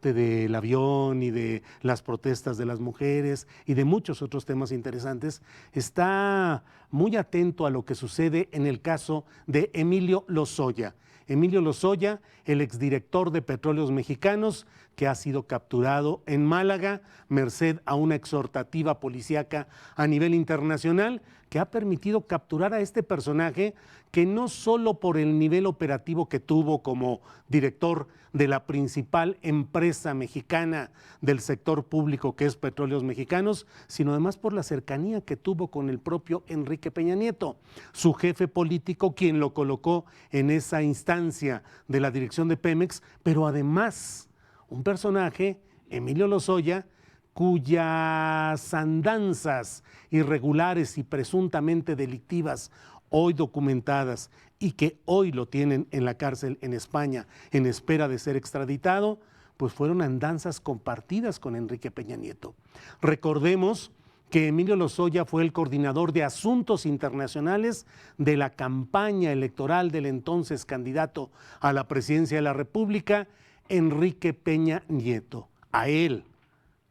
aparte del avión y de las protestas de las mujeres y de muchos otros temas interesantes, está muy atento a lo que sucede en el caso de Emilio Lozoya. Emilio Lozoya, el exdirector de Petróleos Mexicanos, que ha sido capturado en Málaga, merced a una exhortativa policíaca a nivel internacional, que ha permitido capturar a este personaje que no solo por el nivel operativo que tuvo como director de la principal empresa mexicana del sector público que es Petróleos Mexicanos, sino además por la cercanía que tuvo con el propio Enrique Peña Nieto, su jefe político, quien lo colocó en esa instancia de la dirección de Pemex, pero además un personaje, Emilio Lozoya, cuyas andanzas irregulares y presuntamente delictivas hoy documentadas y que hoy lo tienen en la cárcel en España en espera de ser extraditado, pues fueron andanzas compartidas con Enrique Peña Nieto. Recordemos que Emilio Lozoya fue el coordinador de asuntos internacionales de la campaña electoral del entonces candidato a la presidencia de la República, Enrique Peña Nieto. A él,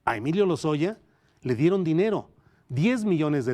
a Emilio Lozoya, le dieron dinero, $10 millones,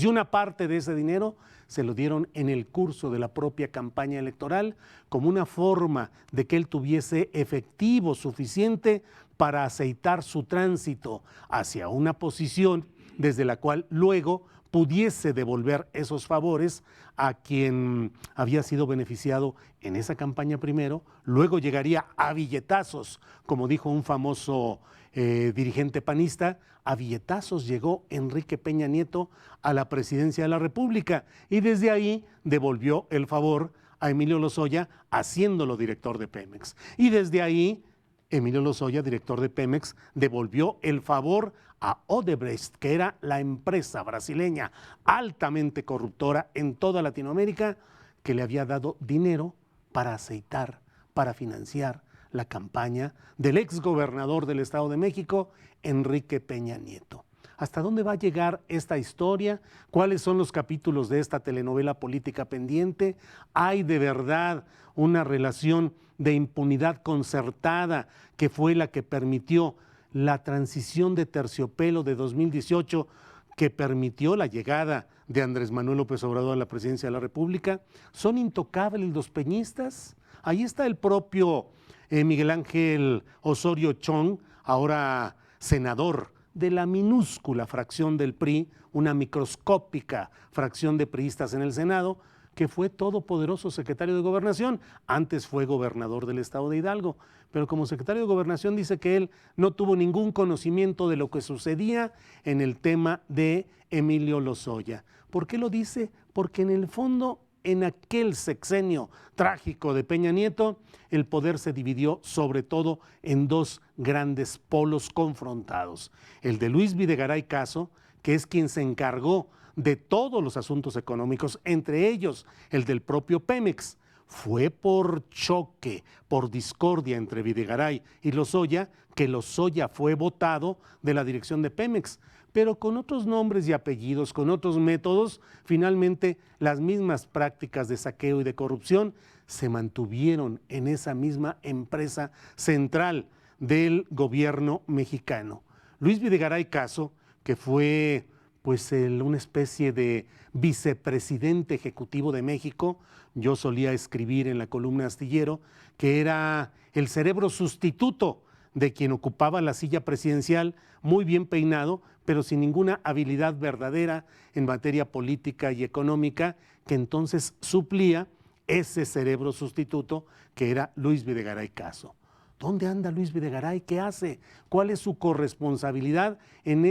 y una parte de ese dinero se lo dieron en el curso de la propia campaña electoral como una forma de que él tuviese efectivo suficiente para aceitar su tránsito hacia una posición desde la cual luego pudiese devolver esos favores a quien había sido beneficiado en esa campaña primero, luego llegaría a billetazos, como dijo un famoso dirigente panista, a billetazos llegó Enrique Peña Nieto a la presidencia de la República y desde ahí devolvió el favor a Emilio Lozoya haciéndolo director de Pemex. Y desde ahí Emilio Lozoya, director de Pemex, devolvió el favor a Odebrecht, que era la empresa brasileña altamente corruptora en toda Latinoamérica, que le había dado dinero para aceitar, para financiar la campaña del exgobernador del Estado de México, Enrique Peña Nieto. ¿Hasta dónde va a llegar esta historia? ¿Cuáles son los capítulos de esta telenovela política pendiente? ¿Hay de verdad una relación de impunidad concertada que fue la que permitió la transición de terciopelo de 2018, que permitió la llegada de Andrés Manuel López Obrador a la presidencia de la República? ¿Son intocables los peñistas? Ahí está el propio Miguel Ángel Osorio Chong, ahora senador de la minúscula fracción del PRI, una microscópica fracción de priistas en el Senado, que fue todopoderoso secretario de Gobernación, antes fue gobernador del estado de Hidalgo, pero como secretario de Gobernación dice que él no tuvo ningún conocimiento de lo que sucedía en el tema de Emilio Lozoya. ¿Por qué lo dice? Porque en el fondo, en aquel sexenio trágico de Peña Nieto, el poder se dividió sobre todo en dos grandes polos confrontados. El de Luis Videgaray Caso, que es quien se encargó de todos los asuntos económicos, entre ellos el del propio Pemex. Fue por choque, por discordia entre Videgaray y Lozoya, que Lozoya fue votado de la dirección de Pemex, pero con otros nombres y apellidos, con otros métodos, finalmente las mismas prácticas de saqueo y de corrupción se mantuvieron en esa misma empresa central del gobierno mexicano. Luis Videgaray Caso, que fue pues una especie de vicepresidente ejecutivo de México, yo solía escribir en la columna Astillero, que era el cerebro sustituto de quien ocupaba la silla presidencial, muy bien peinado, pero sin ninguna habilidad verdadera en materia política y económica, que entonces suplía ese cerebro sustituto que era Luis Videgaray Caso. ¿Dónde anda Luis Videgaray? ¿Qué hace? ¿Cuál es su corresponsabilidad en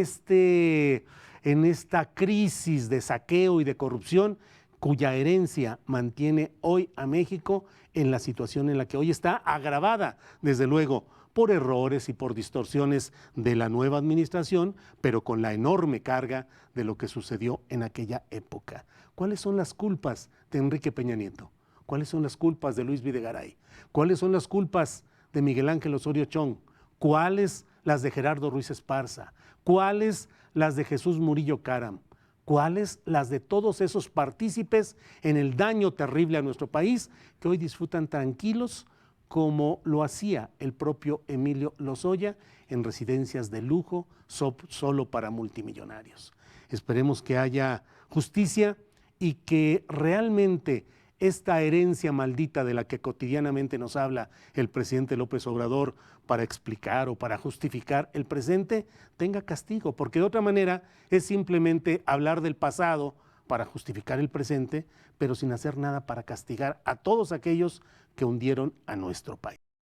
esta crisis de saqueo y de corrupción cuya herencia mantiene hoy a México en la situación en la que hoy está, agravada, desde luego, por errores y por distorsiones de la nueva administración, pero con la enorme carga de lo que sucedió en aquella época? ¿Cuáles son las culpas de Enrique Peña Nieto? ¿Cuáles son las culpas de Luis Videgaray? ¿Cuáles son las culpas de Miguel Ángel Osorio Chong? ¿Cuáles las de Gerardo Ruiz Esparza? ¿Cuáles las de Jesús Murillo Caram? ¿Cuáles las de todos esos partícipes en el daño terrible a nuestro país que hoy disfrutan tranquilos como lo hacía el propio Emilio Lozoya en residencias de lujo solo para multimillonarios. Esperemos que haya justicia y que realmente esta herencia maldita de la que cotidianamente nos habla el presidente López Obrador para explicar o para justificar el presente tenga castigo, porque de otra manera es simplemente hablar del pasado para justificar el presente, pero sin hacer nada para castigar a todos aquellos que hundieron a nuestro país.